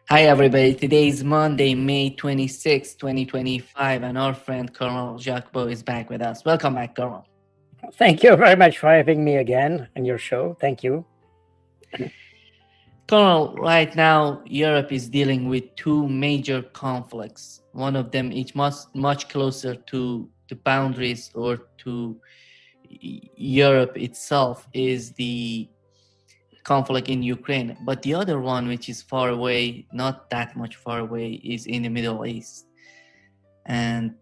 Hi, everybody. Today is Monday, May 26, 2025, and our friend Colonel Jacques Baud is back with us. Welcome back, Colonel. Thank you very much for having me again on your show. Thank you. Colonel, right now, Europe is dealing with two major conflicts. One of them is much closer to the boundaries or to Europe itself, is the conflict in Ukraine. But the other one, which is far away, not that much far away, is in the Middle East. And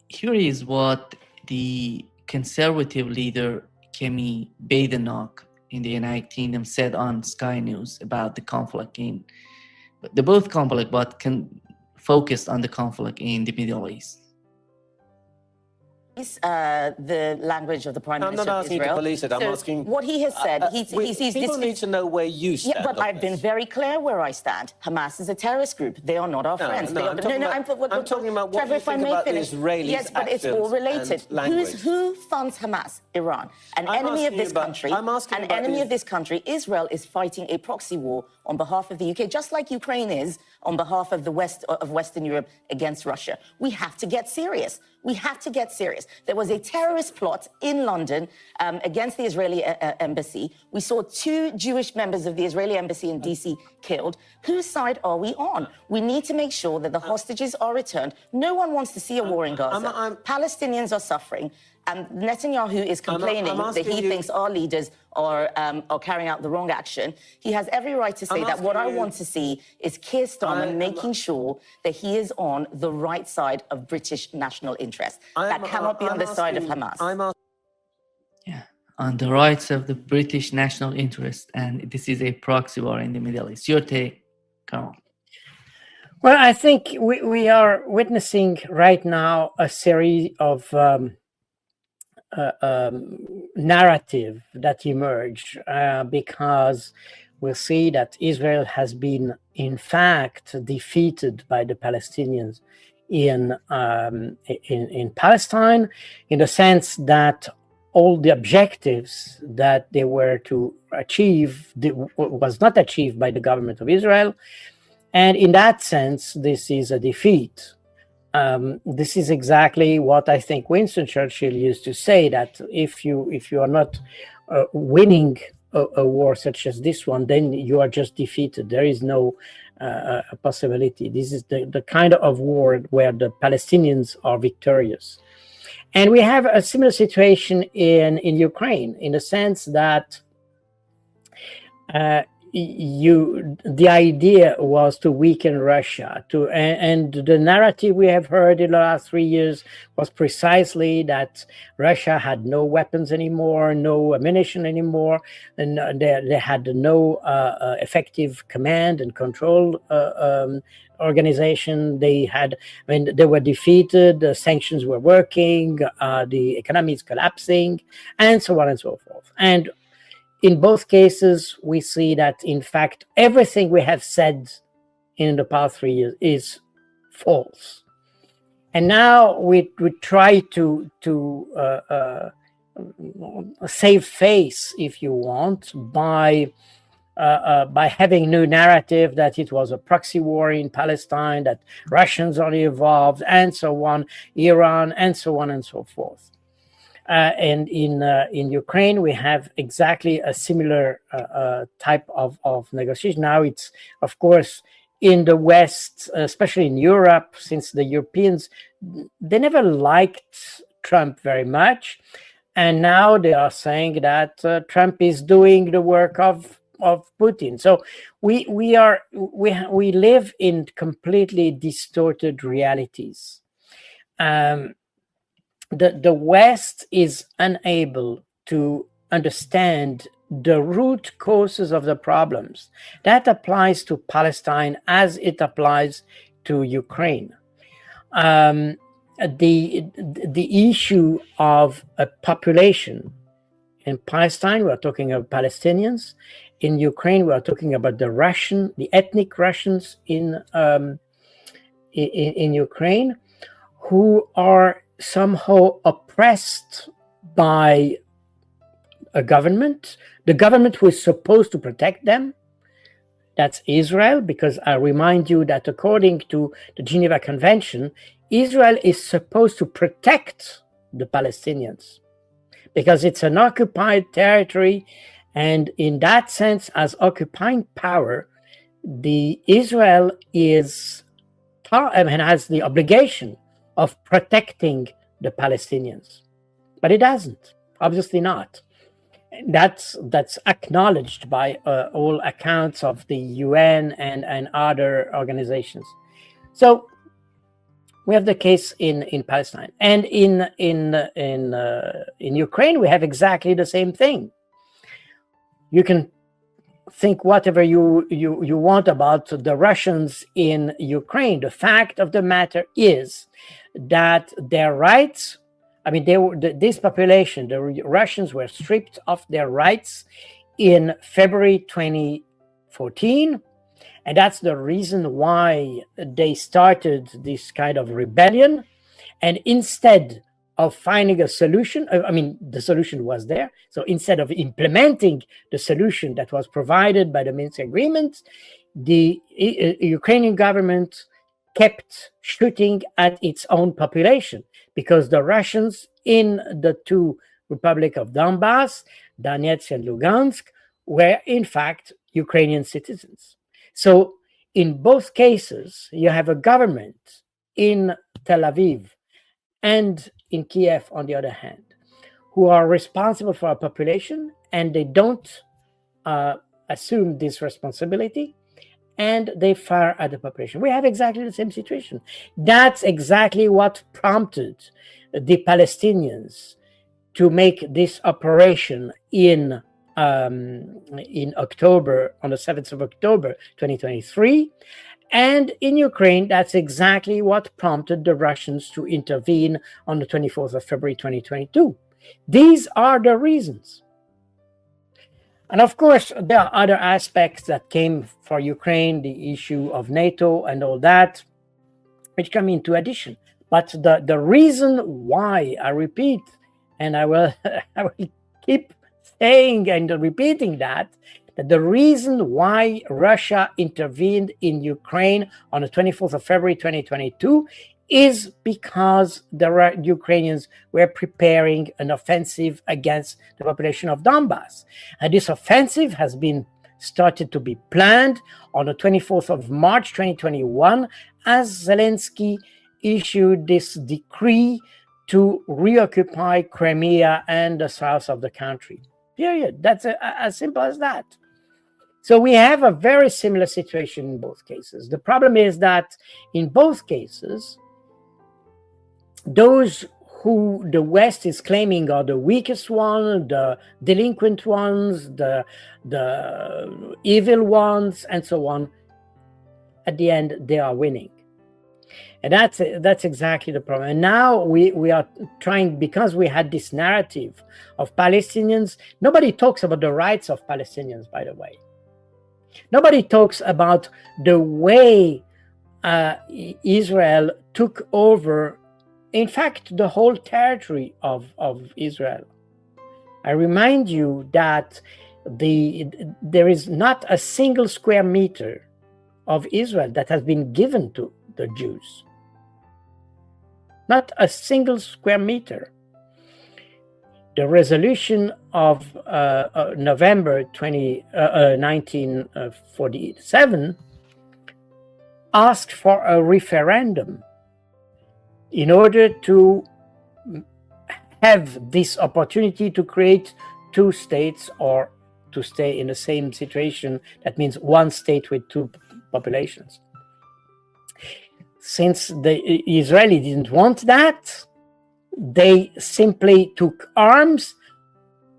here is what the conservative leader Kemi Badenoch in the United Kingdom said on Sky News about the conflict in the both conflict, but focused on the conflict in the Middle East. The language of the Prime Minister I'm not of asking Israel. you to police it. I'm asking what he has said. People need to know where you stand. Yeah, but I've been very clear where I stand. Hamas is a terrorist group. They are not our friends. I'm talking about what Trevor, you think about the Israelis' Yes, but it's all related. Who funds Hamas? Iran, an enemy of this country. An enemy of this country. Israel is fighting a proxy war on behalf of the UK, just like Ukraine is on behalf of the Western Europe against Russia. We have to get serious. We have to get serious. There was a terrorist plot in London against the Israeli embassy. We saw two Jewish members of the Israeli embassy in DC killed. Whose side are we on? We need to make sure that the hostages are returned. No one wants to see a war in Gaza. Palestinians are suffering. Netanyahu is complaining that he thinks our leaders are carrying out the wrong action. He has every right to say that. What I want to see is Keir Starmer making sure that he is on the right side of British national interest. That cannot be on the side of Hamas. Yeah, on the rights of the British national interest, and this is a proxy war in the Middle East. Your take, Colonel? Well, I think we are witnessing right now a series of narrative that emerge because we see that Israel has been, in fact, defeated by the Palestinians in Palestine, in the sense that all the objectives that they were to achieve was not achieved by the government of Israel, and in that sense, this is a defeat. This is exactly what I think Winston Churchill used to say, that if you are not winning a war such as this one, then you are just defeated. There is no possibility. This is the kind of war where the Palestinians are victorious. And we have a similar situation in Ukraine, in the sense that the idea was to weaken Russia, and the narrative we have heard in the last 3 years was precisely that Russia had no weapons anymore, no ammunition anymore, and they had no effective command and control organization. They were defeated, the sanctions were working, the economies collapsing, and so on and so forth. And in both cases, we see that, in fact, everything we have said in the past 3 years is false. And now we try to save face, if you want, by having new narrative that it was a proxy war in Palestine, that Russians are involved, and so on, Iran, and so on and so forth. And in Ukraine, we have exactly a similar type of negotiation. Now it's, of course, in the West, especially in Europe, since the Europeans, they never liked Trump very much. And now they are saying that Trump is doing the work of Putin. So we live in completely distorted realities. The West is unable to understand the root causes of the problems. That applies to Palestine as it applies to Ukraine. The issue of a population in Palestine, we are talking about Palestinians. In Ukraine, we are talking about the ethnic Russians in Ukraine, who are somehow oppressed by a government, the government who is supposed to protect them, That's Israel, because I remind you that according to the Geneva Convention, Israel is supposed to protect the Palestinians because it's an occupied territory. And in that sense, as occupying power, Israel has the obligation of protecting the Palestinians. But it doesn't, obviously not. That's acknowledged by all accounts of the UN and other organizations. So we have the case in Palestine, and in Ukraine we have exactly the same thing. You can think whatever you want about the Russians in Ukraine. The fact of the matter is that their rights, this population, the Russians were stripped of their rights in February 2014. And that's the reason why they started this kind of rebellion. And instead of finding a solution, the solution was there. So instead of implementing the solution that was provided by the Minsk agreement, the Ukrainian government kept shooting at its own population, because the Russians in the two Republic of Donbass, Donetsk and Lugansk, were in fact Ukrainian citizens. So in both cases, you have a government in Tel Aviv and in Kiev, on the other hand, who are responsible for a population, and they don't assume this responsibility, and they fire at the population. We have exactly the same situation. That's exactly what prompted the Palestinians to make this operation in October, on the 7th of October, 2023. And in Ukraine, that's exactly what prompted the Russians to intervene on the 24th of February, 2022. These are the reasons. And of course, there are other aspects that came for Ukraine, the issue of NATO and all that, which come into addition. But the reason why, I repeat, and I will keep saying and repeating that the reason why Russia intervened in Ukraine on the 24th of February 2022 is because the Ukrainians were preparing an offensive against the population of Donbass. And this offensive has been started to be planned on the 24th of March 2021, as Zelensky issued this decree to reoccupy Crimea and the south of the country. Period. That's as simple as that. So we have a very similar situation in both cases. The problem is that in both cases, those who the West is claiming are the weakest ones, the delinquent ones, the evil ones, and so on, at the end, they are winning. And that's exactly the problem. And now we are trying, because we had this narrative of Palestinians. Nobody talks about the rights of Palestinians, by the way. Nobody talks about the way Israel took over, in fact, the whole territory of Israel. I remind you that there is not a single square meter of Israel that has been given to the Jews. Not a single square meter. The resolution of November 1947 asked for a referendum in order to have this opportunity to create two states, or to stay in the same situation. That means one state with two populations. Since the Israeli didn't want that, they simply took arms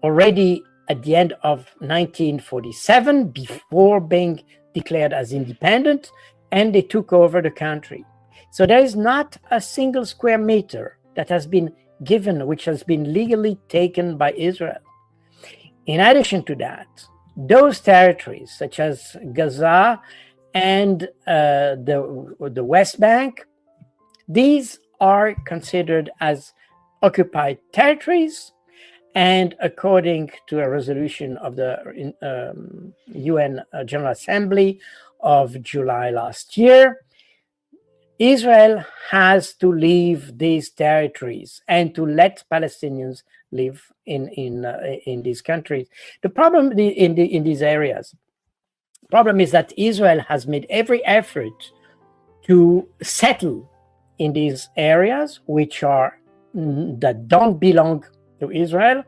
already at the end of 1947, before being declared as independent, and they took over the country. So there is not a single square meter that has been given, which has been legally taken by Israel. In addition to that, those territories, such as Gaza and the West Bank, these are considered as occupied territories, And according to a resolution of the UN General Assembly of July last year, Israel has to leave these territories and to let Palestinians live in these countries. The problem in these areas, problem is that Israel has made every effort to settle in these areas that don't belong to Israel,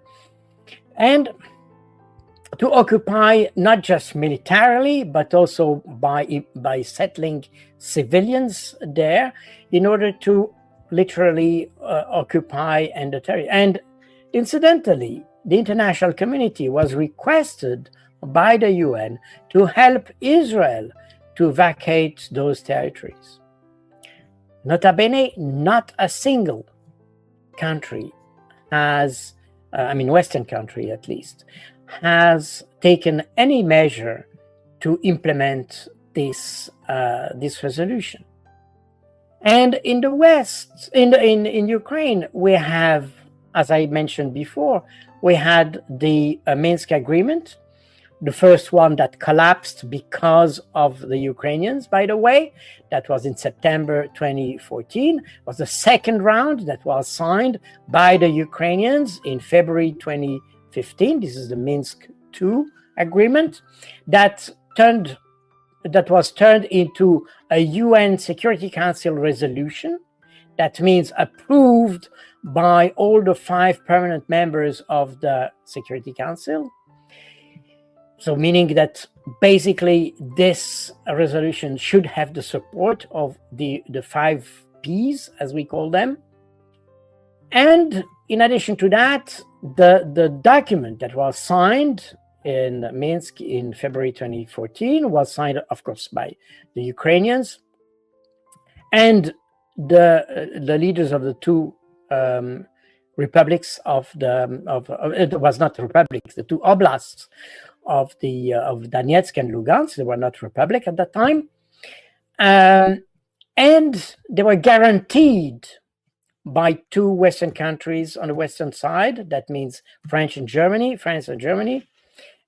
and to occupy not just militarily, but also by settling civilians there in order to literally occupy the territory. And incidentally, the international community was requested by the UN to help Israel to vacate those territories. Nota bene, not a single country has, Western country at least, has taken any measure to implement this resolution. And in the West, in Ukraine, we have, as I mentioned before, we had the Minsk agreement, the first one that collapsed because of the Ukrainians, by the way. That was in September 2014. It was the second round that was signed by the Ukrainians in February 2015. This is the Minsk II agreement that was turned into a UN Security Council resolution. That means approved by all the 5 permanent members of the Security Council. So meaning that basically this resolution should have the support of the 5 Ps, as we call them. And in addition to that, the document that was signed in Minsk in February 2014 was signed, of course, by the Ukrainians and the leaders of the 2 republics it was not republics, the 2 oblasts of Donetsk and Lugansk. They were not republic at that time, and they were guaranteed by 2 Western countries on the Western side. That means France and Germany,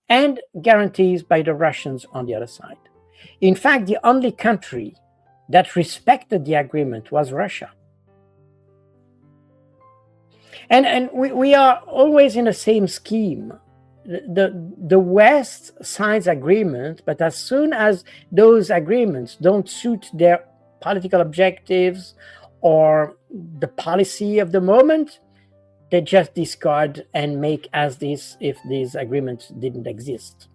and guarantees by the Russians on the other side. In fact, the only country that respected the agreement was Russia. And we are always in the same scheme. The West signs agreements, but as soon as those agreements don't suit their political objectives or the policy of the moment, they just discard and make as if these agreements didn't exist.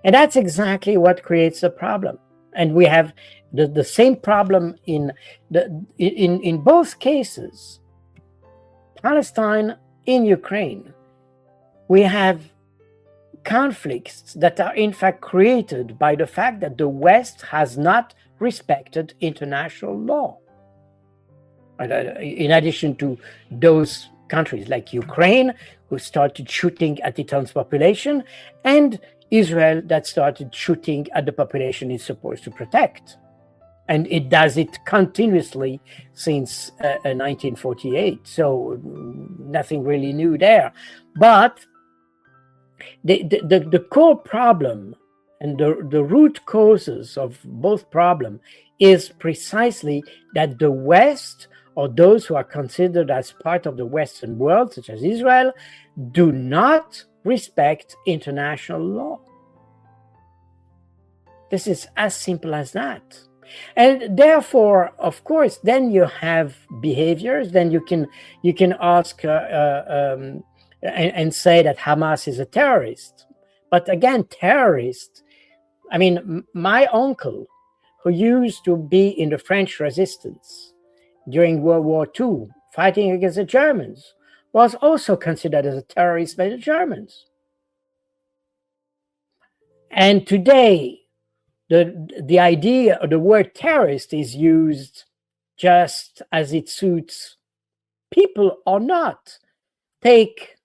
And that's exactly what creates the problem. And we have the same problem in both cases, Palestine, in Ukraine. We have conflicts that are in fact created by the fact that the West has not respected international law. In addition to those countries like Ukraine, who started shooting at its own population, and Israel that started shooting at the population it's supposed to protect. And it does it continuously since 1948. So nothing really new there. But the core problem and the root causes of both problems is precisely that the West, or those who are considered as part of the Western world, such as Israel, do not respect international law. This is as simple as that. And therefore, of course, then you have behaviors. Then you can ask and say that Hamas is a terrorist. But again, terrorist. I mean, my uncle, who used to be in the French resistance during World War II, fighting against the Germans, was also considered as a terrorist by the Germans. And today, the idea or the word terrorist is used just as it suits people or not. Take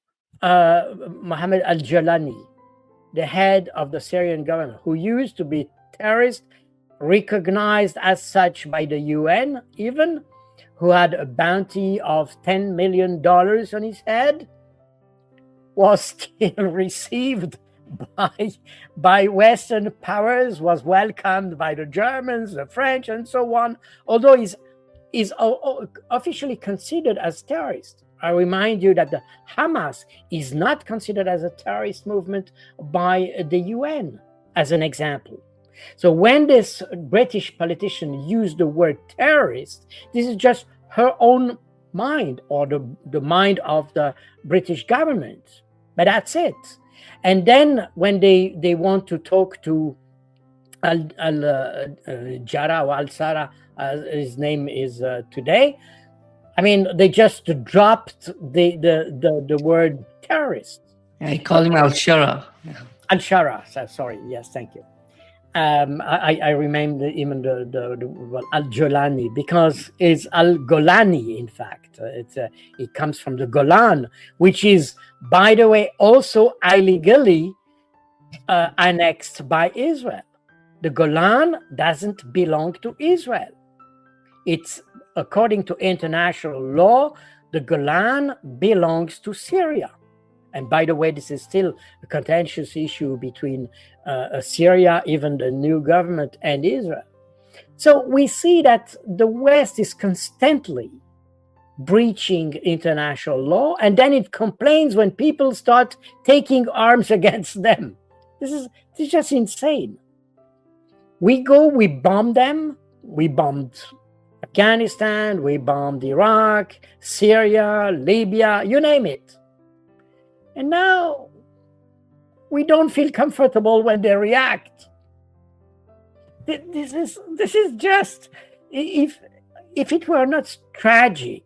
Mohammed al-Jalani, the head of the Syrian government, who used to be terrorist, recognized as such by the UN even, who had a bounty of $10 million on his head. was still received by Western powers, was welcomed by the Germans, the French, and so on, although is officially considered as terrorist. I remind you that the Hamas is not considered as a terrorist movement by the UN, as an example. So when this British politician used the word terrorist, this is just her own mind, or the mind of the British government. But that's it. And then when they want to talk to Jara or Al-Sara, as his name is today, I mean, they just dropped the word terrorist. I call him Al-Shara. Al-Shara, sorry. Yes, thank you. I remember even the Al-Jolani, because it's Al-Golani, in fact. It comes from the Golan, which is, by the way, also illegally annexed by Israel. The Golan doesn't belong to Israel. It's, according to international law, the Golan belongs to Syria. And by the way, this is still a contentious issue between Syria, even the new government, and Israel. So we see that the West is constantly breaching international law, and then it complains when people start taking arms against them. This is just insane. We bomb them. We bombed Afghanistan, we bombed Iraq, Syria, Libya, you name it. And now we don't feel comfortable when they react. This is just, if it were not tragic,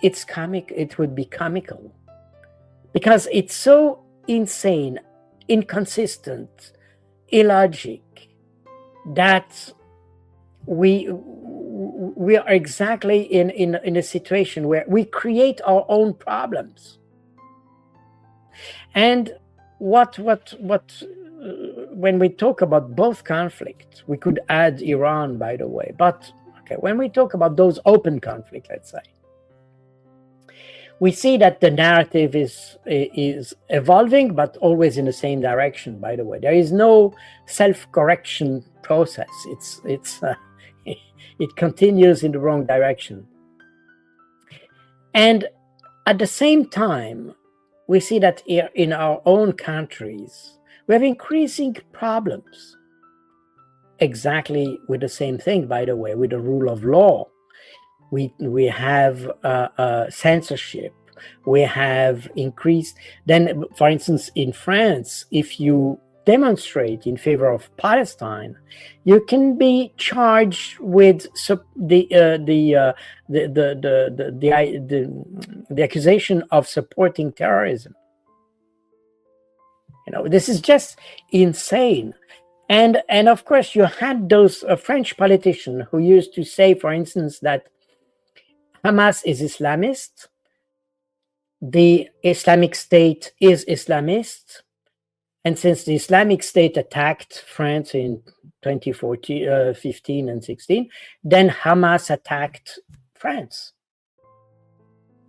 it's comic. It would be comical, because it's so insane, inconsistent, illogic, that we are exactly in a situation where we create our own problems. And what when we talk about both conflicts, we could add Iran, by the way, but okay, when we talk about those open conflicts, let's say, we see that the narrative is evolving, but always in the same direction, by the way. There is no self-correction process. It continues in the wrong direction. And at the same time, we see that in our own countries, we have increasing problems. Exactly with the same thing, by the way, with the rule of law. We have censorship. We have increased. Then, for instance, in France, if you demonstrate in favor of Palestine, you can be charged with the accusation of supporting terrorism. You know, this is just insane. And of course, you had those French politicians who used to say, for instance, that Hamas is Islamist, the Islamic State is Islamist, and since the Islamic State attacked France in 2014, 15 and 16, then Hamas attacked France.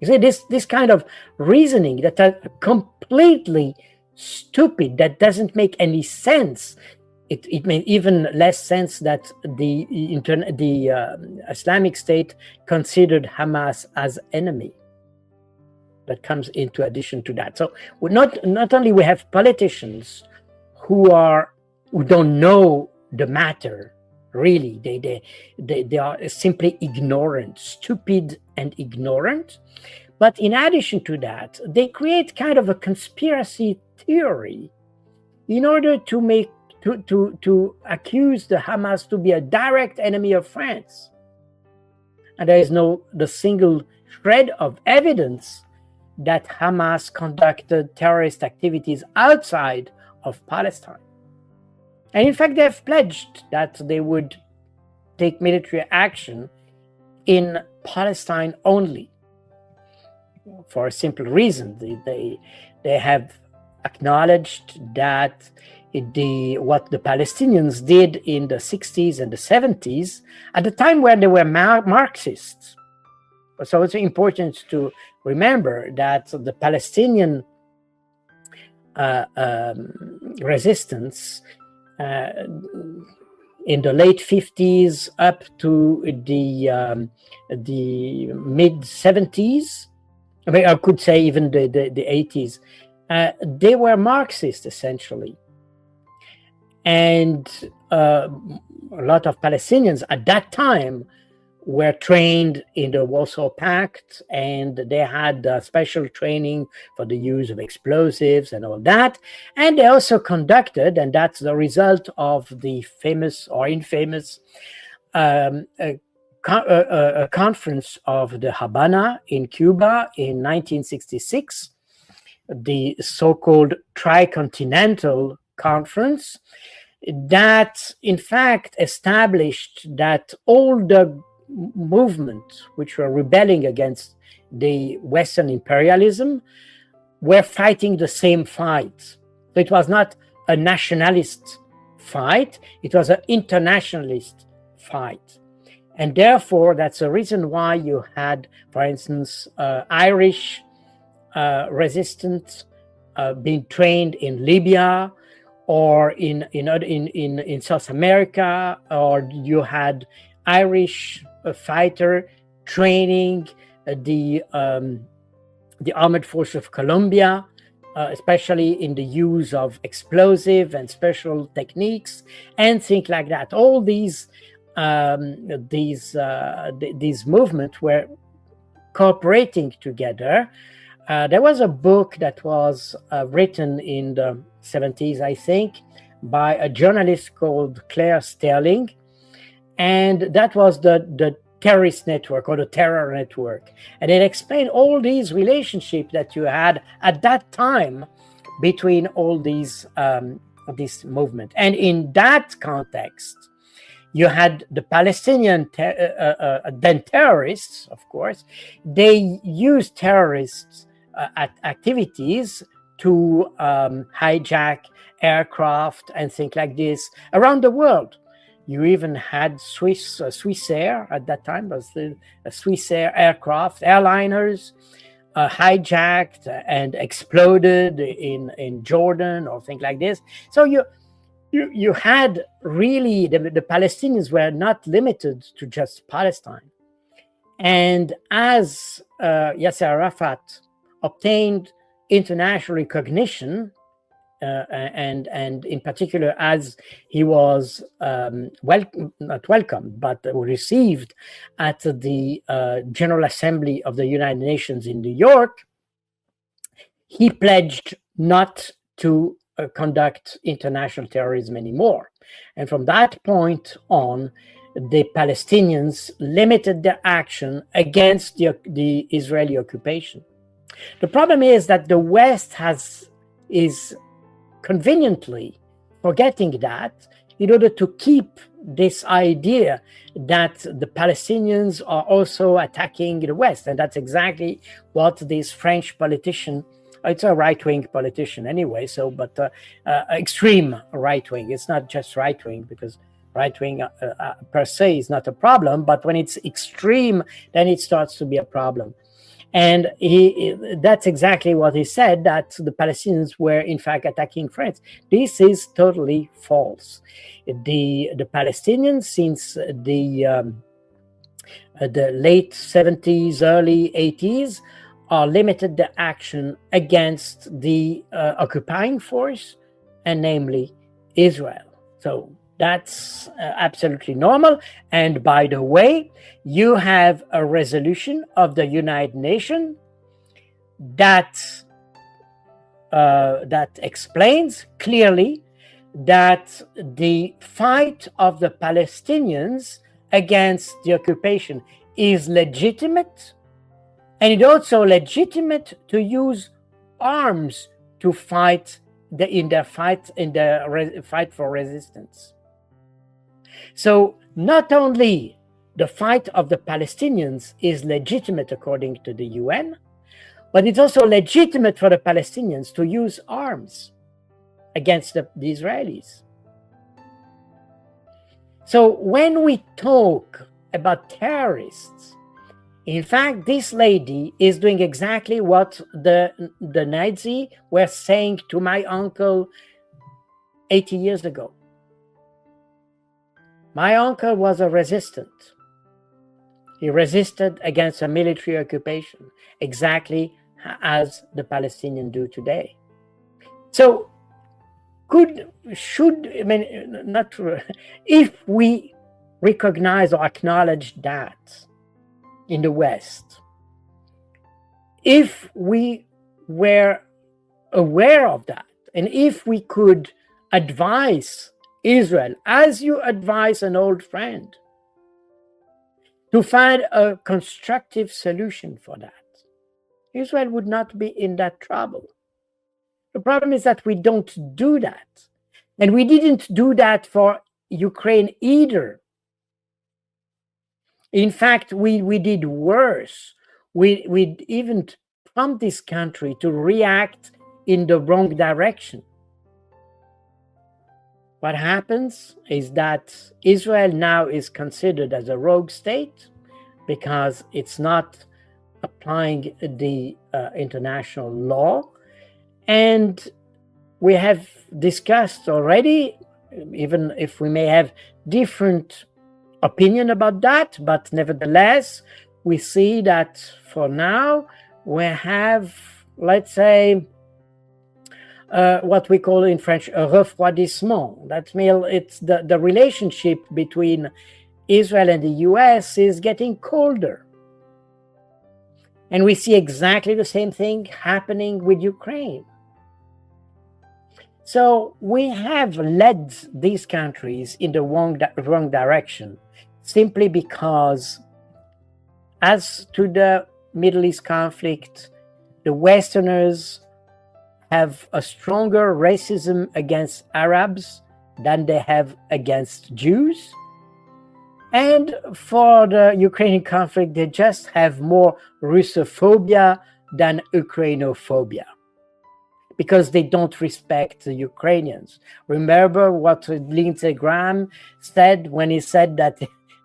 You see, this kind of reasoning that are completely stupid, that doesn't make any sense. It made even less sense that the Islamic State considered Hamas as enemy. That comes into addition to that. So not only we have politicians who don't know the matter, really, they are simply ignorant, stupid and ignorant. But in addition to that, they create kind of a conspiracy theory in order to make to accuse the Hamas to be a direct enemy of France. And there is the single shred of evidence that Hamas conducted terrorist activities outside of Palestine. And in fact, they have pledged that they would take military action in Palestine only, for a simple reason. They have acknowledged that what the Palestinians did in the 60s and the 70s, at the time when they were Marxists. So it's important to remember that the Palestinian resistance in the late 50s up to the mid 70s. I mean, I could say even the 80s. They were Marxist essentially, and a lot of Palestinians at that time were trained in the Warsaw Pact, and they had special training for the use of explosives and all that. And they also conducted, and that's the result of the famous or infamous a conference of the Habana in Cuba in 1966, the so-called Tricontinental Conference, that in fact established that all the movements which were rebelling against the Western imperialism were fighting the same fight. So it was not a nationalist fight, it was an internationalist fight. And therefore, that's the reason why you had, for instance, Irish resistance being trained in Libya, or in South America, or you had Irish fighter training the armed forces of Colombia, especially in the use of explosive and special techniques and things like that. All these movements were cooperating together. There was a book that was written in the 70s, I think, by a journalist called Claire Sterling, and that was the terrorist network or the terror network, and it explained all these relationships that you had at that time between all these this movement. And in that context, you had the Palestinian then terrorists, of course. They used terrorists activities to hijack aircraft and things like this around the world. You even had Swissair at that time, was the Swissair aircraft, airliners hijacked and exploded in Jordan or things like this. So you had really, the Palestinians were not limited to just Palestine. And as Yasser Arafat obtained international recognition, and in particular as he was not welcomed, but received at the General Assembly of the United Nations in New York, he pledged not to conduct international terrorism anymore. And from that point on, the Palestinians limited their action against the Israeli occupation. The problem is that the West is conveniently forgetting that in order to keep this idea that the Palestinians are also attacking the West. And that's exactly what this French politician, it's a right-wing politician anyway, so, but extreme right-wing. It's not just right-wing, because right-wing per se is not a problem, but when it's extreme, then it starts to be a problem. And that's exactly what he said, that the Palestinians were in fact attacking France. This is totally false. The Palestinians, since the late 70s, early 80s, are limited their action against the occupying force, and namely Israel. So that's absolutely normal. And by the way, you have a resolution of the United Nations that explains clearly that the fight of the Palestinians against the occupation is legitimate, and it's also legitimate to use arms to fight in their fight for resistance. So not only the fight of the Palestinians is legitimate according to the UN, but it's also legitimate for the Palestinians to use arms against the Israelis. So when we talk about terrorists, In fact, this lady is doing exactly what the Nazi were saying to my uncle 80 years ago. My uncle was a resistant. He resisted against a military occupation, exactly as the Palestinians do today. So, if we recognize or acknowledge that in the West, if we were aware of that, and if we could advise Israel, as you advise an old friend, to find a constructive solution for that, Israel would not be in that trouble. The problem is that we don't do that. And we didn't do that for Ukraine either. In fact, we did worse. We even prompt this country to react in the wrong direction. What happens is that Israel now is considered as a rogue state because it's not applying the international law. And we have discussed already, even if we may have different opinion about that, but nevertheless, we see that for now, we have, let's say, what we call in French a refroidissement. That means it's the relationship between Israel and the US is getting colder. And we see exactly the same thing happening with Ukraine. So we have led these countries in the wrong direction simply because, as to the Middle East conflict, the Westerners have a stronger racism against Arabs than they have against Jews. And for the Ukrainian conflict, they just have more Russophobia than Ukrainophobia, because they don't respect the Ukrainians. Remember what Lindsey Graham said when he said that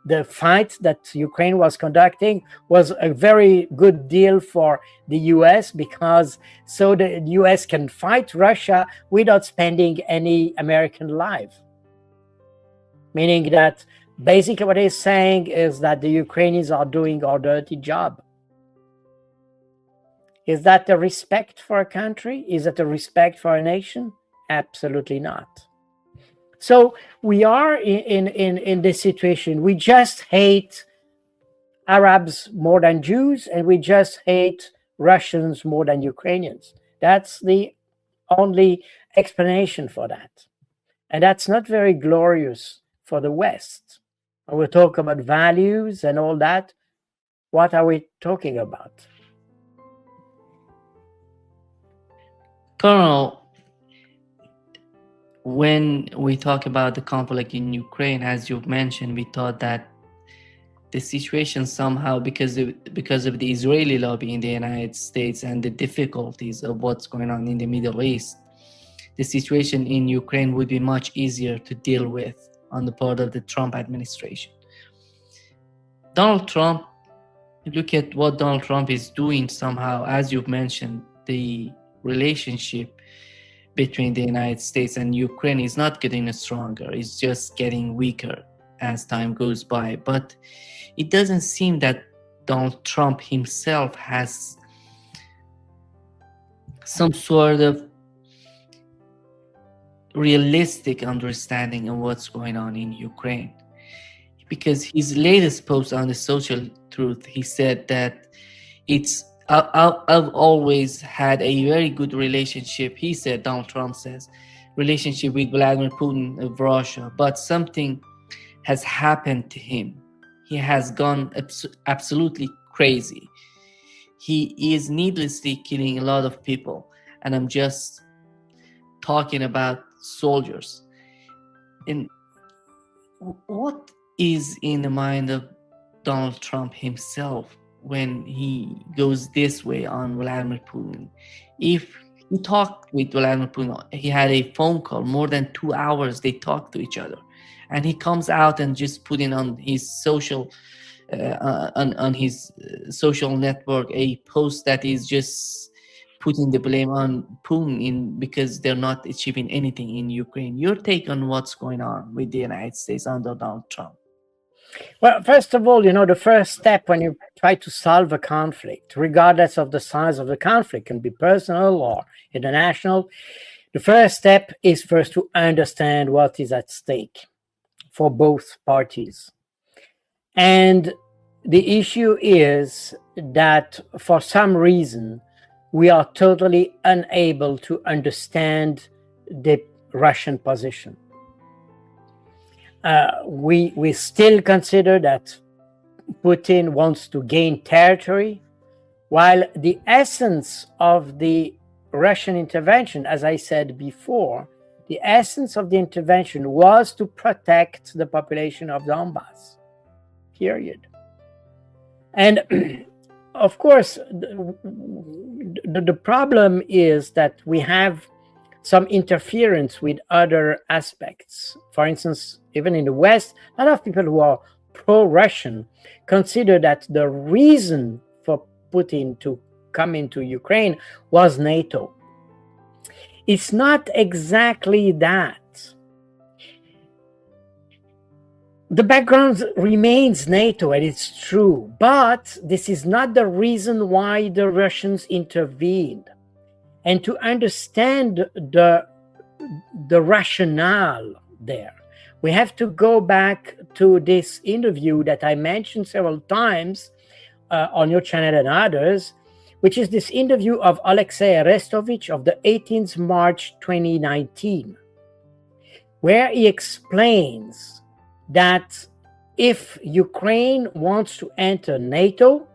the fight that Ukraine was conducting was a very good deal for the US, because so the US can fight Russia without spending any American life. Meaning that basically what he's saying is that the Ukrainians are doing our dirty job. Is that a respect for a country? Is it a respect for a nation? Absolutely not. So we are in this situation. We just hate Arabs more than Jews, and we just hate Russians more than Ukrainians. That's the only explanation for that. And that's not very glorious for the West. When we talk about values and all that, what are we talking about? Colonel, when we talk about the conflict in Ukraine, as you've mentioned, we thought that the situation somehow, because of the Israeli lobby in the United States and the difficulties of what's going on in the Middle East, the situation in Ukraine would be much easier to deal with on the part of the Trump administration. Donald Trump, look at what Donald Trump is doing somehow, as you've mentioned, the relationship between the United States and Ukraine is not getting stronger, it's just getting weaker as time goes by. But it doesn't seem that Donald Trump himself has some sort of realistic understanding of what's going on in Ukraine. Because his latest post on the Social Truth, he said that I've always had a very good relationship, he said, Donald Trump says, relationship with Vladimir Putin of Russia, but something has happened to him. He has gone absolutely crazy. He is needlessly killing a lot of people, and I'm just talking about soldiers. And what is in the mind of Donald Trump himself when he goes this way on Vladimir Putin? If he talked with Vladimir Putin, he had a phone call, more than 2 hours they talked to each other, and he comes out and just putting on his social on his social network a post that is just putting the blame on Putin because they're not achieving anything in Ukraine. Your take on what's going on with the United States under Donald Trump? Well, first of all, the first step when you try to solve a conflict, regardless of the size of the conflict, can be personal or international. The first step is first to understand what is at stake for both parties. And the issue is that for some reason, we are totally unable to understand the Russian position. We still consider that Putin wants to gain territory, while the essence of the Russian intervention, as I said before, the essence of the intervention was to protect the population of Donbass, period. And of course, the problem is that we have some interference with other aspects. For instance, even in the West, a lot of people who are pro-Russian consider that the reason for Putin to come into Ukraine was NATO. It's not exactly that. The background remains NATO, and it's true, but this is not the reason why the Russians intervened. And to understand the rationale there, we have to go back to this interview that I mentioned several times on your channel and others, which is this interview of Alexei Arestovich of the 18th March 2019, where he explains that if Ukraine wants to enter NATO,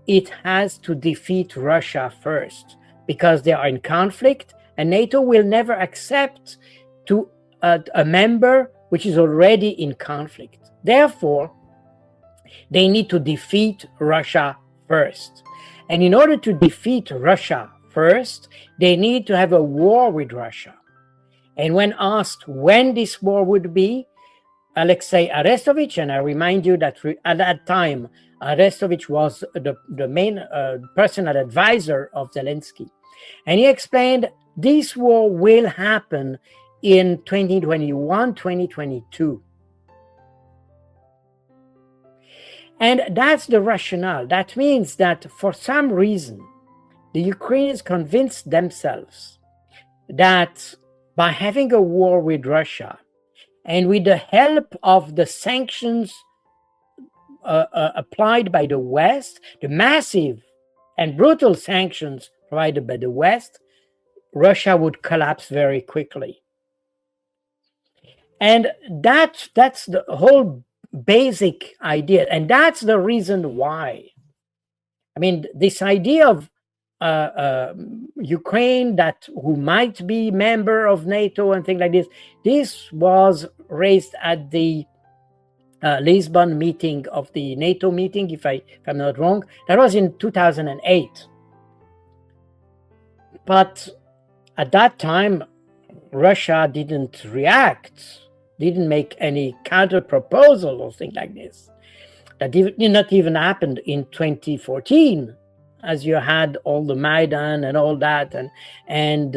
it has to defeat Russia first, because they are in conflict, and NATO will never accept to a member which is already in conflict. Therefore, they need to defeat Russia first. And in order to defeat Russia first, they need to have a war with Russia. And when asked when this war would be, Alexei Arestovich, and I remind you that at that time, Arestovich was the main personal advisor of Zelensky. And he explained this war will happen in 2021, 2022. And that's the rationale. That means that for some reason, the Ukrainians convinced themselves that by having a war with Russia, and with the help of the sanctions applied by the West, the massive and brutal sanctions provided by the West, Russia would collapse very quickly. And that's the whole basic idea. And that's the reason why. I mean, this idea of Ukraine who might be member of NATO and things like this was raised at the Lisbon meeting of the NATO meeting, if I'm not wrong. That was in 2008. But at that time, Russia didn't react, didn't make any counter proposal or thing like this. That did not even happen in 2014. As you had all the Maidan and all that, and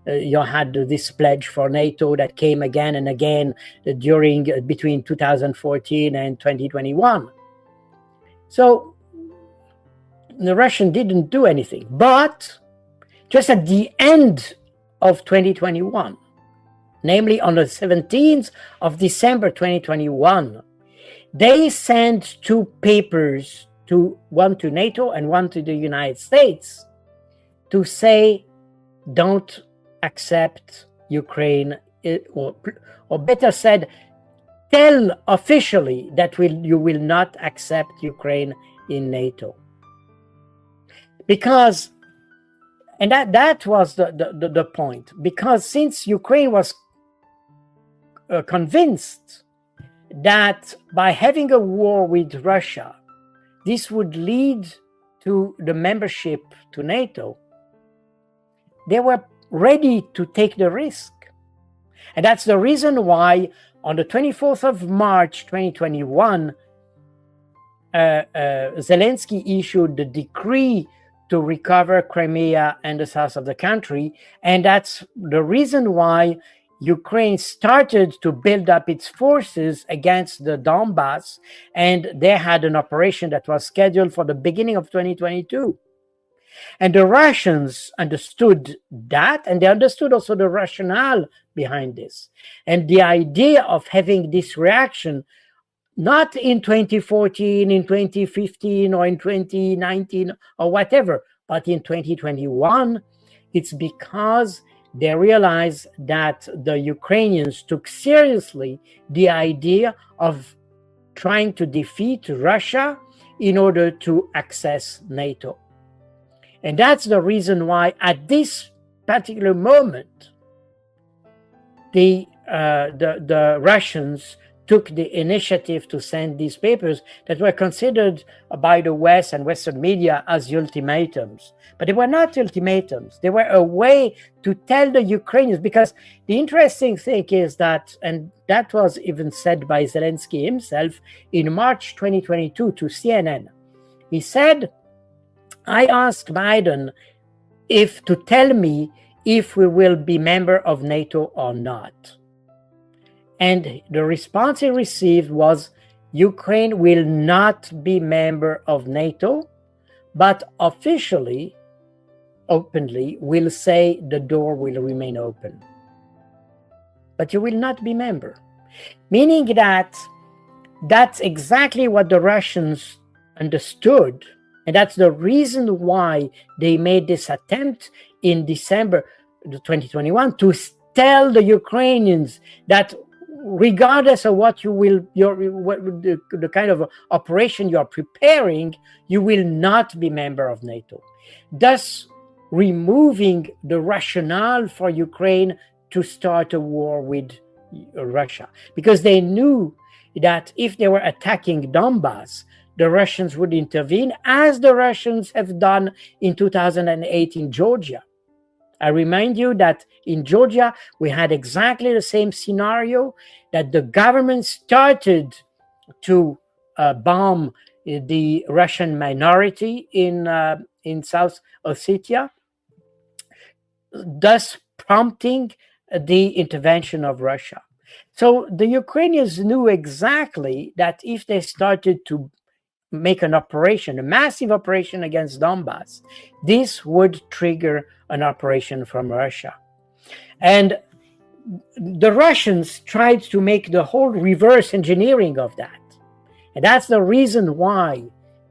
you had this pledge for NATO that came again and again between 2014 and 2021. So the Russian didn't do anything, but just at the end of 2021, namely on the 17th of December 2021, they sent two papers, one to NATO and one to the United States, to say, don't accept Ukraine, or better said, tell officially that you will not accept Ukraine in NATO. Because, and that was the point, because since Ukraine was convinced that by having a war with Russia, this would lead to the membership to NATO, they were ready to take the risk. And that's the reason why on the 24th of March 2021, Zelensky issued the decree to recover Crimea and the south of the country. And that's the reason why Ukraine started to build up its forces against the Donbass. And they had an operation that was scheduled for the beginning of 2022. And the Russians understood that, and they understood also the rationale behind this. And the idea of having this reaction, not in 2014, in 2015, or in 2019, or whatever, but in 2021, it's because they realized that the Ukrainians took seriously the idea of trying to defeat Russia in order to access NATO. And that's the reason why at this particular moment, the Russians took the initiative to send these papers that were considered by the West and Western media as ultimatums. But they were not ultimatums. They were a way to tell the Ukrainians, because the interesting thing is that, and that was even said by Zelensky himself in March 2022 to CNN, he said, I asked Biden to tell me if we will be member of NATO or not. And the response he received was, Ukraine will not be member of NATO, but officially, openly, will say the door will remain open. But you will not be member. Meaning that that's exactly what the Russians understood. And that's the reason why they made this attempt in December 2021 to tell the Ukrainians that regardless of what the kind of operation you are preparing, you will not be member of NATO. Thus, removing the rationale for Ukraine to start a war with Russia. Because they knew that if they were attacking Donbass, the Russians would intervene, as the Russians have done in 2008 in Georgia. I remind you that in Georgia, we had exactly the same scenario, that the government started to bomb the Russian minority in South Ossetia, thus prompting the intervention of Russia. So the Ukrainians knew exactly that if they started to make an operation, a massive operation against Donbass, this would trigger an operation from Russia. And the Russians tried to make the whole reverse engineering of that. And that's the reason why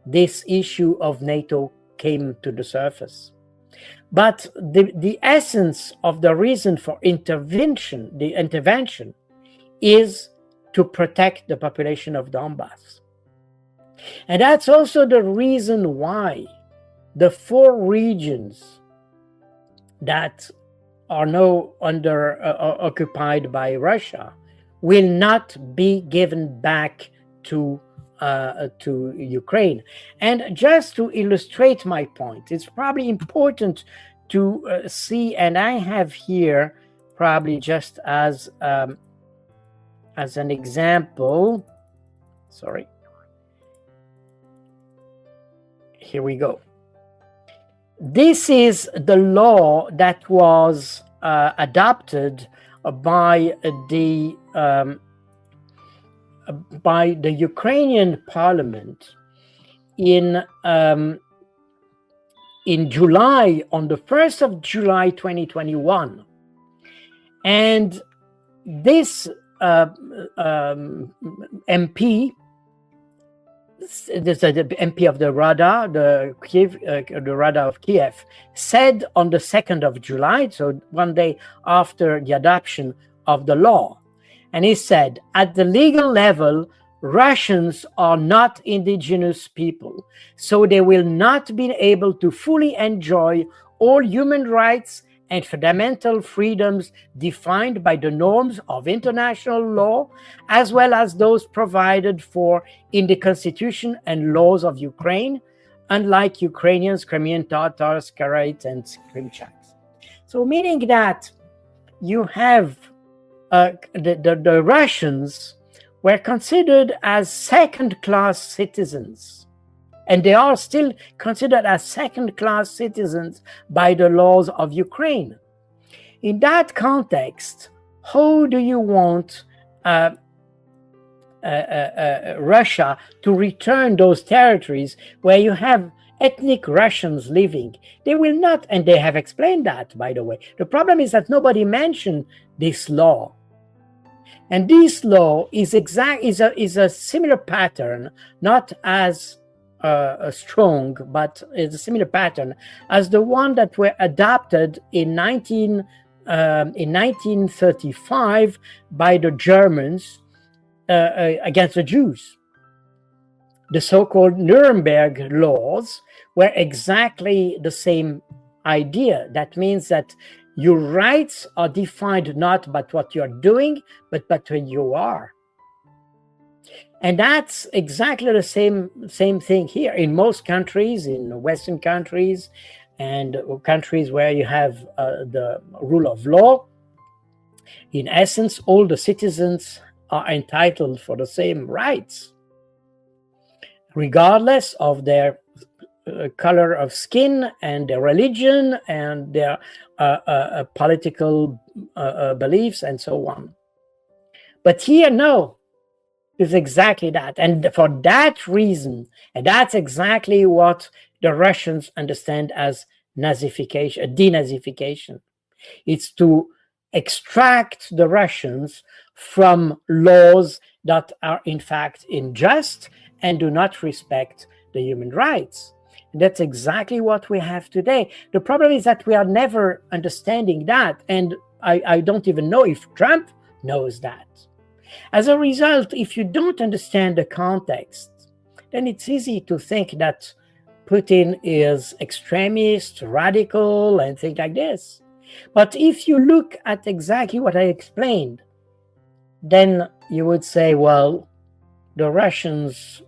this issue of NATO came to the surface. But the essence of the reason for the intervention is to protect the population of Donbass. And that's also the reason why the 4 regions that are now occupied by Russia will not be given back to Ukraine. And just to illustrate my point, it's probably important to see, and I have here probably just as an example, sorry. Here we go. This is the law that was adopted by the Ukrainian parliament in July, on the 1st of July 2021. And this MP, the MP of the Rada, the Rada of Kiev, said on the 2nd of July, so one day after the adoption of the law, and he said, at the legal level, Russians are not indigenous people, so they will not be able to fully enjoy all human rights and fundamental freedoms defined by the norms of international law, as well as those provided for in the Constitution and laws of Ukraine, unlike Ukrainians, Crimean Tatars, Karaites, and Krimchaks. So meaning that you have the Russians were considered as second-class citizens. And they are still considered as second-class citizens by the laws of Ukraine. In that context, how do you want Russia to return those territories where you have ethnic Russians living? They will not, and they have explained that, by the way. The problem is that nobody mentioned this law. And this law is a similar pattern, not as strong, but it's a similar pattern as the one that were adopted in 1935 by the Germans against the Jews. The so-called Nuremberg laws were exactly the same idea. That means that your rights are defined not by what you're doing, but by who you are. And that's exactly the same thing here. In most countries, in Western countries, and countries where you have the rule of law, in essence, all the citizens are entitled for the same rights, regardless of their color of skin and their religion and their political beliefs and so on. But here, no, it's exactly that. And for that reason, and that's exactly what the Russians understand as Nazification, denazification. It's to extract the Russians from laws that are in fact unjust and do not respect the human rights. And that's exactly what we have today. The problem is that we are never understanding that, and I don't even know if Trump knows that. As a result, if you don't understand the context, then it's easy to think that Putin is extremist, radical, and things like this. But if you look at exactly what I explained, then you would say, well, the Russians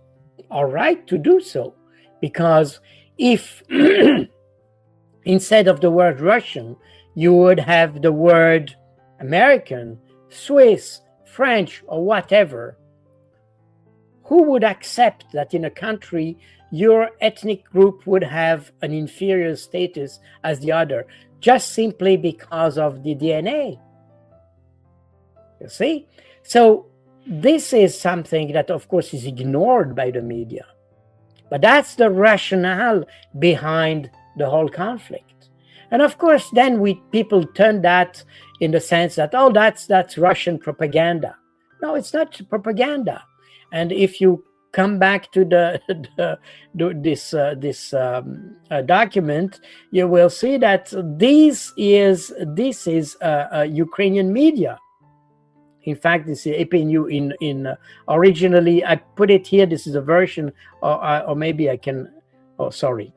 are right to do so. Because if instead of the word Russian, you would have the word American, Swiss, French, or whatever, who would accept that in a country your ethnic group would have an inferior status as the other, just simply because of the DNA? You see? So this is something that, of course, is ignored by the media. But that's the rationale behind the whole conflict. And of course, then people turn that in the sense that, oh, that's Russian propaganda. No, it's not propaganda. And if you come back to this document, you will see that this is Ukrainian media. In fact, this is APNU in originally, I put it here. This is a version, or maybe I can. Oh, sorry.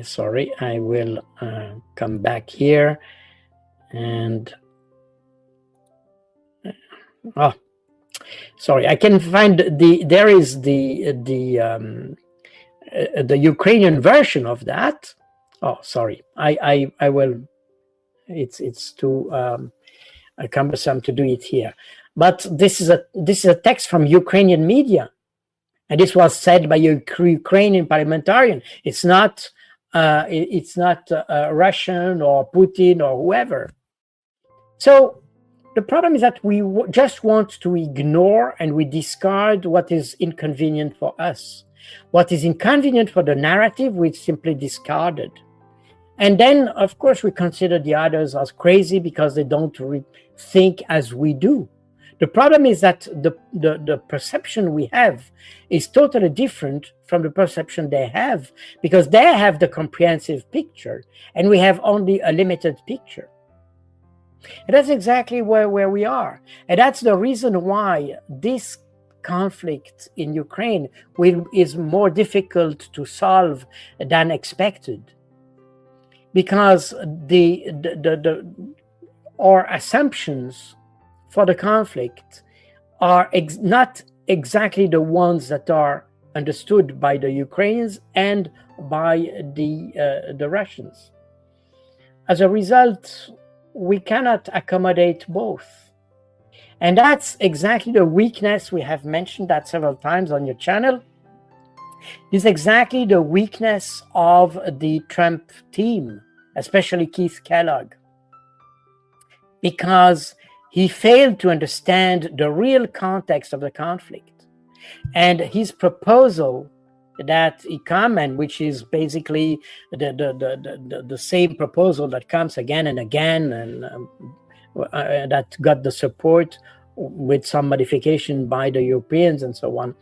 Sorry. I will come back here, and sorry. I can find there is the Ukrainian version of that. Oh, sorry. I will. It's too cumbersome to do it here. But this is a text from Ukrainian media, and this was said by a Ukrainian parliamentarian. It's not Russian or Putin or whoever. So the problem is that we just want to ignore and we discard what is inconvenient for us. What is inconvenient for the narrative, we simply discarded. And then, of course, we consider the others as crazy because they don't think as we do. The problem is that the perception we have is totally different from the perception they have, because they have the comprehensive picture and we have only a limited picture. And that's exactly where we are. And that's the reason why this conflict in Ukraine is more difficult to solve than expected. Because our assumptions for the conflict are not exactly the ones that are understood by the Ukrainians and by the Russians. As a result, we cannot accommodate both. And that's exactly the weakness. We have mentioned that several times on your channel. Is exactly the weakness of the Trump team, especially Keith Kellogg, because he failed to understand the real context of the conflict. And his proposal that he come, and which is basically the same proposal that comes again and again, and that got the support with some modification by the Europeans and so on.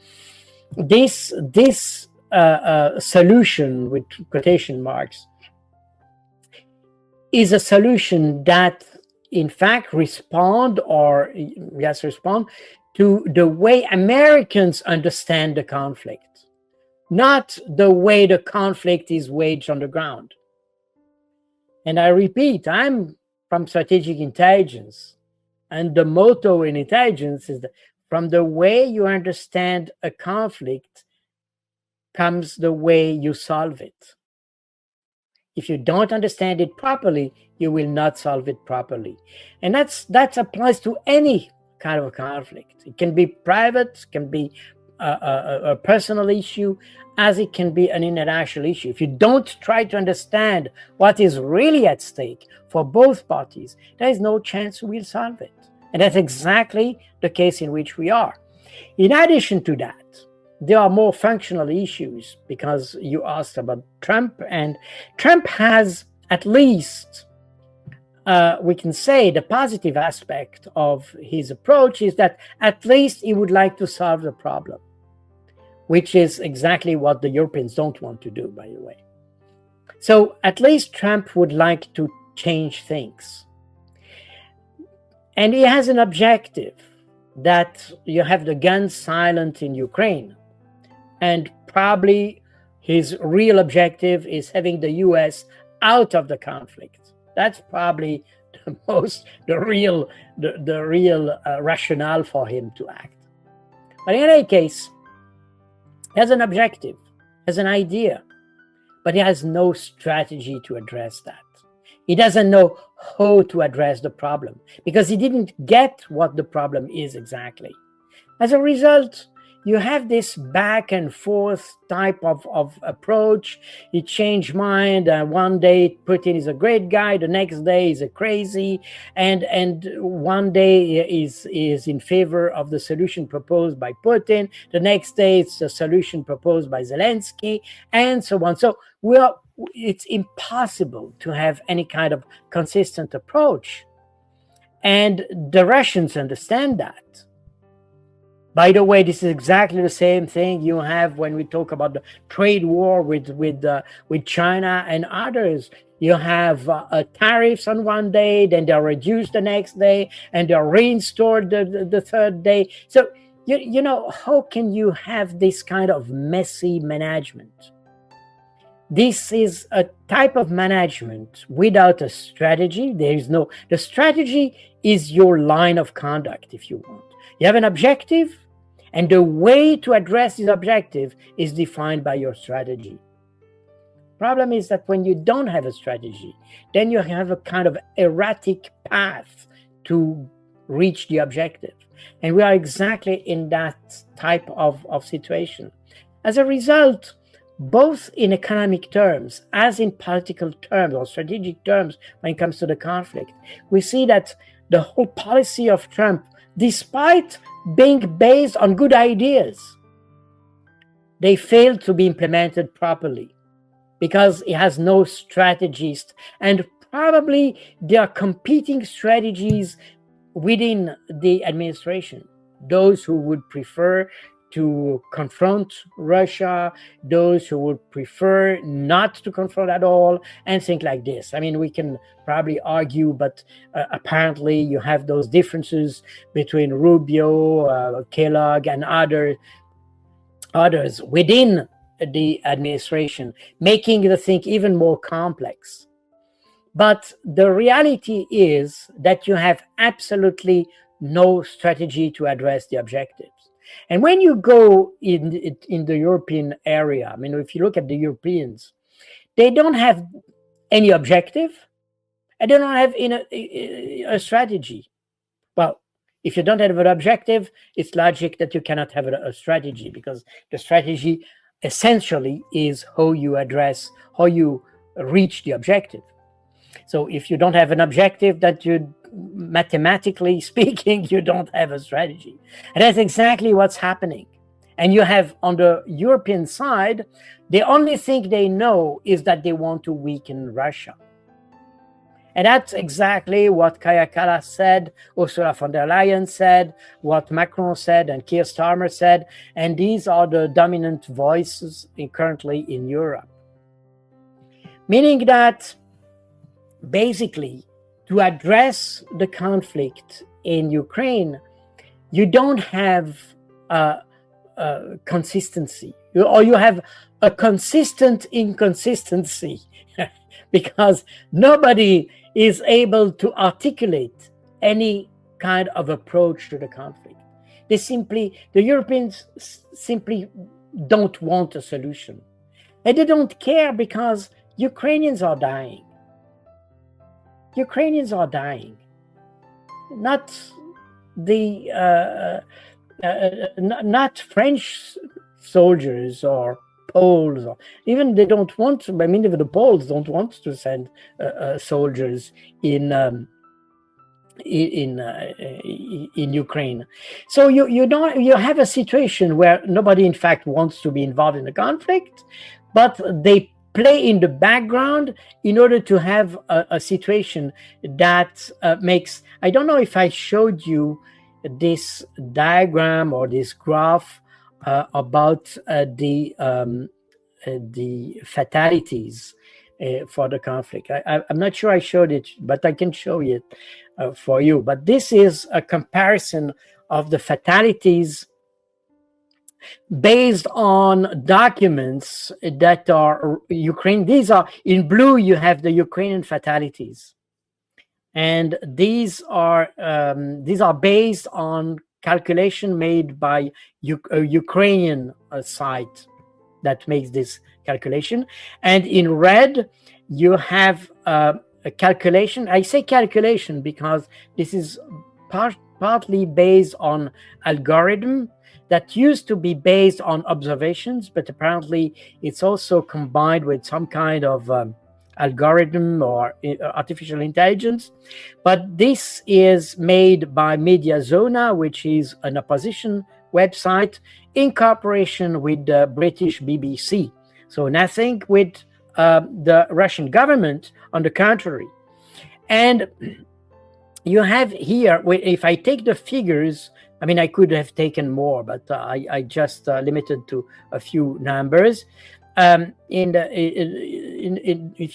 This solution, with quotation marks, is a solution that in fact respond to the way Americans understand the conflict, not the way the conflict is waged on the ground. And I repeat, I'm from strategic intelligence, and the motto in intelligence is that from the way you understand a conflict comes the way you solve it. If you don't understand it properly, you will not solve it properly. And that applies to any kind of conflict. It can be private, it can be a personal issue, as it can be an international issue. If you don't try to understand what is really at stake for both parties, there is no chance we will solve it. And that's exactly the case in which we are. In addition to that, there are more functional issues, because you asked about Trump, and Trump has, at least we can say, the positive aspect of his approach is that at least he would like to solve the problem, which is exactly what the Europeans don't want to do, by the way. So at least Trump would like to change things. And he has an objective, that you have the guns silent in Ukraine. And probably his real objective is having the US out of the conflict. That's probably the real rationale for him to act. But in any case, he has an objective, has an idea, but he has no strategy to address that. He doesn't know how to address the problem, because he didn't get what the problem is exactly. As a result, you have this back and forth type of approach. He changed mind. One day Putin is a great guy, the next day he's a crazy, and one day is in favor of the solution proposed by Putin, the next day it's a solution proposed by Zelensky, and so on. So it's impossible to have any kind of consistent approach. And the Russians understand that. By the way, this is exactly the same thing you have when we talk about the trade war with China and others. You have tariffs on one day, then they're reduced the next day, and they're reinstored the third day. So, you know, how can you have this kind of messy management? This is a type of management without a strategy. The strategy is your line of conduct, if you want. You have an objective, and the way to address this objective is defined by your strategy. Problem is that when you don't have a strategy, then you have a kind of erratic path to reach the objective. And we are exactly in that type of situation. As a result, both in economic terms as in political terms or strategic terms when it comes to the conflict, we see that the whole policy of Trump, despite being based on good ideas, they fail to be implemented properly because he has no strategist, and probably there are competing strategies within the administration. Those who would prefer to confront Russia, those who would prefer not to confront at all, and things like this. I mean, we can probably argue, but apparently you have those differences between Rubio, Kellogg, and others within the administration, making the thing even more complex. But the reality is that you have absolutely no strategy to address the objectives. And when you go in the European area, I mean, if you look at the Europeans, they don't have any objective, and they don't have a strategy. Well, If you don't have an objective, it's logic that you cannot have a strategy, because the strategy essentially is how you reach the objective. So if you don't have an objective, that you, mathematically speaking, you don't have a strategy. And that's exactly what's happening. And you have, on the European side, the only thing they know is that they want to weaken Russia. And that's exactly what Kaja Kallas said, Ursula von der Leyen said, what Macron said, and Keir Starmer said. And these are the dominant voices currently in Europe. Meaning that basically, to address the conflict in Ukraine, you don't have consistency, or you have a consistent inconsistency, because nobody is able to articulate any kind of approach to the conflict. The Europeans simply don't want a solution. And they don't care, because Ukrainians are dying. Ukrainians are dying. Not not French soldiers or Poles, or even they don't want to. I mean, even the Poles don't want to send soldiers in Ukraine. So you have a situation where nobody, in fact, wants to be involved in the conflict, but they play in the background in order to have a situation that makes. I don't know if I showed you this diagram or this graph about the fatalities for the conflict. I'm not sure I showed it, but I can show it for you. But this is a comparison of the fatalities based on documents that are Ukraine. These are in blue. You have the Ukrainian fatalities, and these are based on calculation made by a Ukrainian site that makes this calculation. And in red, you have a calculation. I say calculation because this is partly based on algorithm that used to be based on observations, but apparently it's also combined with some kind of algorithm or artificial intelligence. But this is made by Mediazona, which is an opposition website in cooperation with the British BBC. So nothing with the Russian government, on the contrary. And you have here, if I take the figures, I mean, I could have taken more, but I just limited to a few numbers. If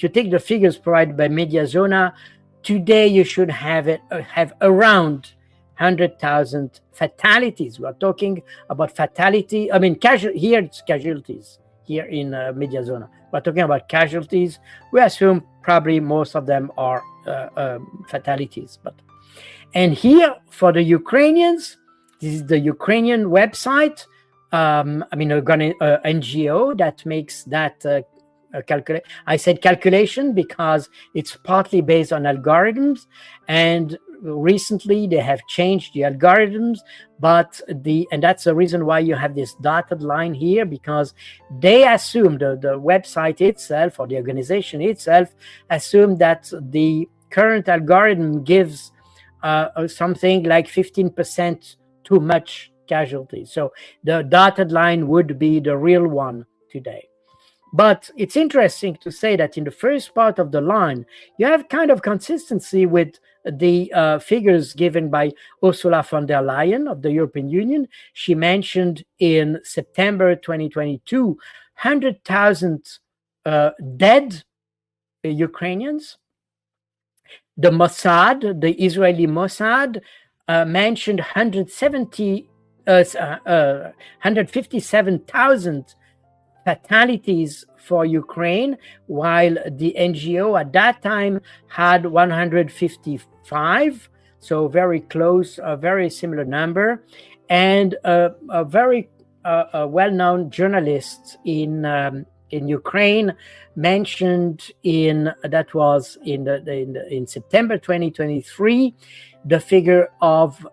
you take the figures provided by Mediazona, today you should have around 100,000 fatalities. We are talking about fatality. I mean, here it's casualties. Here in Mediazona, we're talking about casualties. We assume probably most of them are fatalities. And here for the Ukrainians, this is the Ukrainian website. NGO that makes that calculation. I said calculation because it's partly based on algorithms, and recently they have changed the algorithms, and that's the reason why you have this dotted line here, because they assume the website itself, or the organization itself, assume that the current algorithm gives something like 15% too much casualties. So the dotted line would be the real one today. But it's interesting to say that in the first part of the line, you have kind of consistency with the figures given by Ursula von der Leyen of the European Union. She mentioned in September 2022, 100,000 dead Ukrainians. The Mossad, the Israeli Mossad, mentioned 157,000 fatalities for Ukraine, while the NGO at that time had 155. So very close, a very similar number. And a very well-known journalist in in Ukraine mentioned in September 2023 the figure of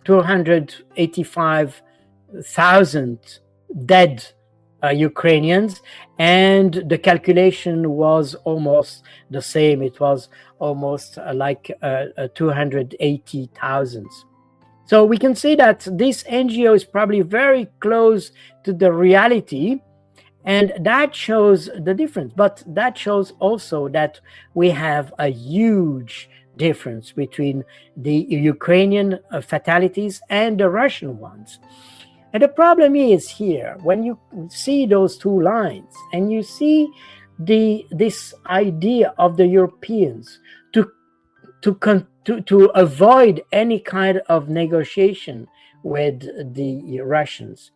285,000 dead Ukrainians, and the calculation was almost the same. It was almost 280,000. So we can see that this NGO is probably very close to the reality, and that shows the difference. But that shows also that we have a huge difference between the Ukrainian fatalities and the Russian ones. And the problem is here, when you see those two lines and you see this idea of the Europeans to avoid any kind of negotiation with the Russians,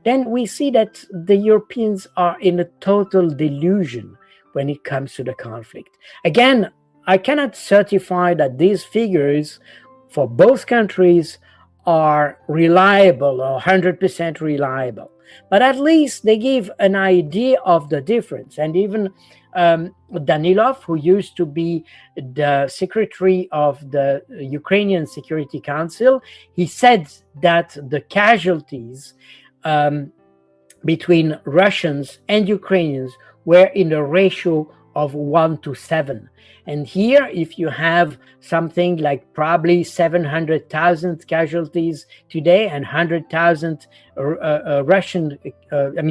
then we see that the Europeans are in a total delusion when it comes to the conflict. Again, I cannot certify that these figures for both countries are reliable or 100% reliable, but at least they give an idea of the difference. And even Danilov, who used to be the secretary of the Ukrainian Security Council, he said that the casualties between Russians and Ukrainians were in a ratio of 1-7. And here, if you have something like probably 700,000 casualties today and 100,000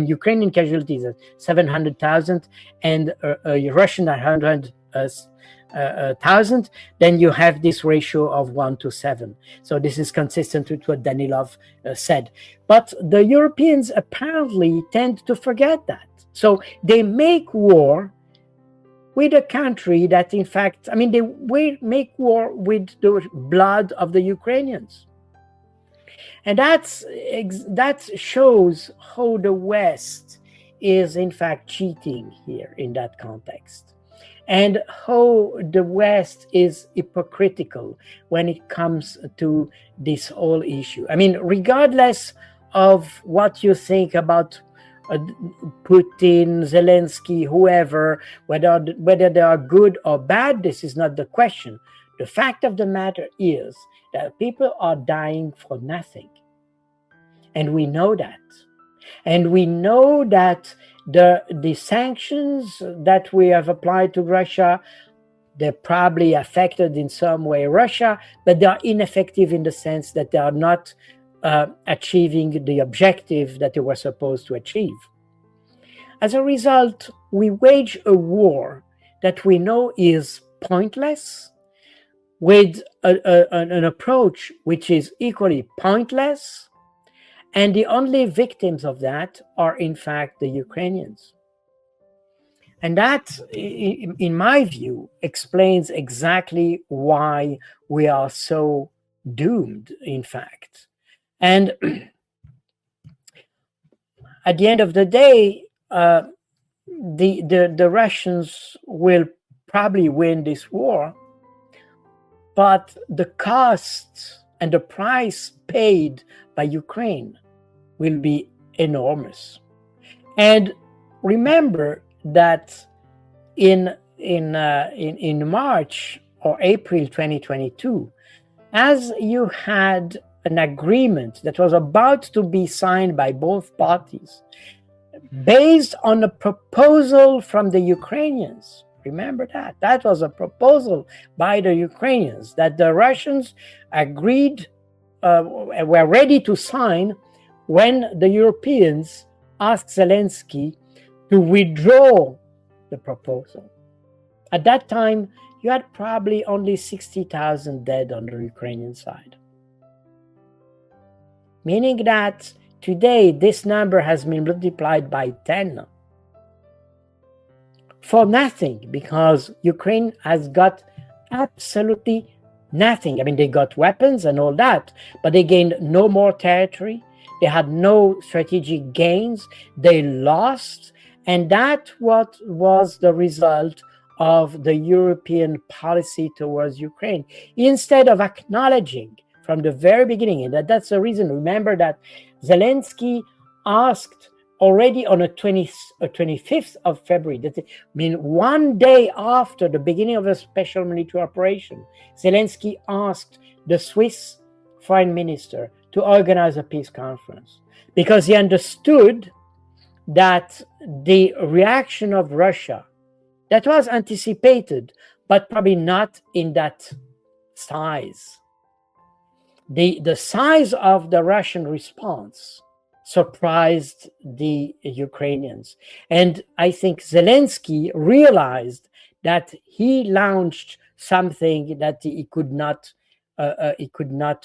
Ukrainian casualties at 700,000 and Russian at 100,000, then you have this ratio of 1-7. So this is consistent with what Danilov said. But the Europeans apparently tend to forget that. So they make war with a country that, in fact, they make war with the blood of the Ukrainians. And that shows how the West is, in fact, cheating here in that context, and how the West is hypocritical when it comes to this whole issue. Regardless of what you think about Putin, Zelensky, whoever, whether they are good or bad, this is not the question. The fact of the matter is that people are dying for nothing. And we know that. And we know that the sanctions that we have applied to Russia, they probably affected in some way Russia, but they are ineffective in the sense that they are not achieving the objective that they were supposed to achieve. As a result, we wage a war that we know is pointless, with an approach which is equally pointless, and the only victims of that are, in fact, the Ukrainians. And that, in my view, explains exactly why we are so doomed, in fact. And at the end of the day, the Russians will probably win this war, but the cost and the price paid by Ukraine will be enormous. And remember that in March or April 2022, as you had an agreement that was about to be signed by both parties based on a proposal from the Ukrainians. Remember that was a proposal by the Ukrainians that the Russians agreed, were ready to sign when the Europeans asked Zelensky to withdraw the proposal. At that time, you had probably only 60,000 dead on the Ukrainian side. Meaning that today this number has been multiplied by 10 for nothing, because Ukraine has got absolutely nothing. They got weapons and all that, but they gained no more territory. They had no strategic gains. They lost. And that what was the result of the European policy towards Ukraine. Instead of acknowledging from the very beginning, and that's the reason, remember that Zelensky asked already on the 25th of February, that I mean 1 day after the beginning of a special military operation, Zelensky asked the Swiss foreign minister to organize a peace conference because he understood that the reaction of Russia, that was anticipated, but probably not in that size. The size of the Russian response surprised the Ukrainians. And I think Zelensky realized that he launched something that he could not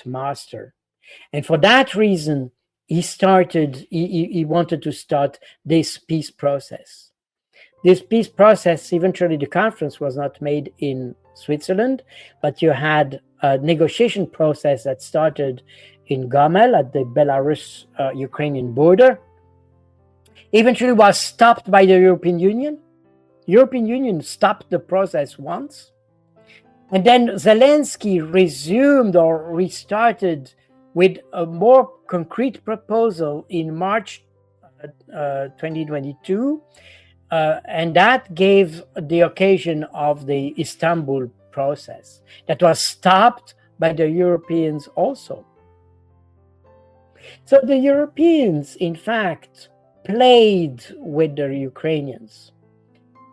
master. And for that reason, he wanted to start this peace process. This peace process, eventually the conference was not made in Switzerland, but you had a negotiation process that started in Gomel at the Belarus-Ukrainian border. Eventually was stopped by the European Union. European Union stopped the process once. And then Zelensky resumed or restarted with a more concrete proposal in March 2022. And that gave the occasion of the Istanbul process that was stopped by the Europeans also. So the Europeans, in fact, played with the Ukrainians.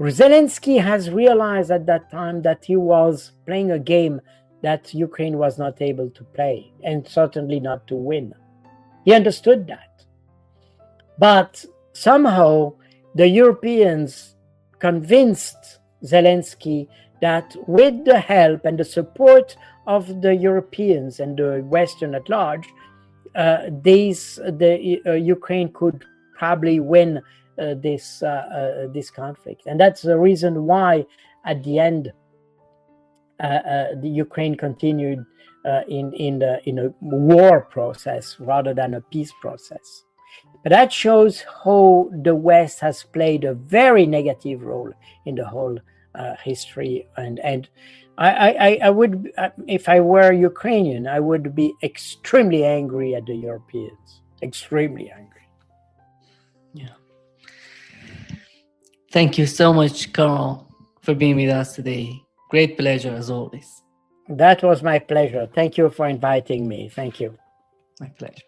Zelensky has realized at that time that he was playing a game that Ukraine was not able to play, and certainly not to win. He understood that. But somehow the Europeans convinced Zelensky that with the help and the support of the Europeans and the Western at large, Ukraine could probably win this conflict. And that's the reason why at the end the Ukraine continued in a war process rather than a peace process. But that shows how the West has played a very negative role in the whole history. And I would, if I were Ukrainian, I would be extremely angry at the Europeans. Extremely angry. Yeah. Thank you so much, Carl, for being with us today. Great pleasure as always. That was my pleasure. Thank you for inviting me. Thank you. My pleasure.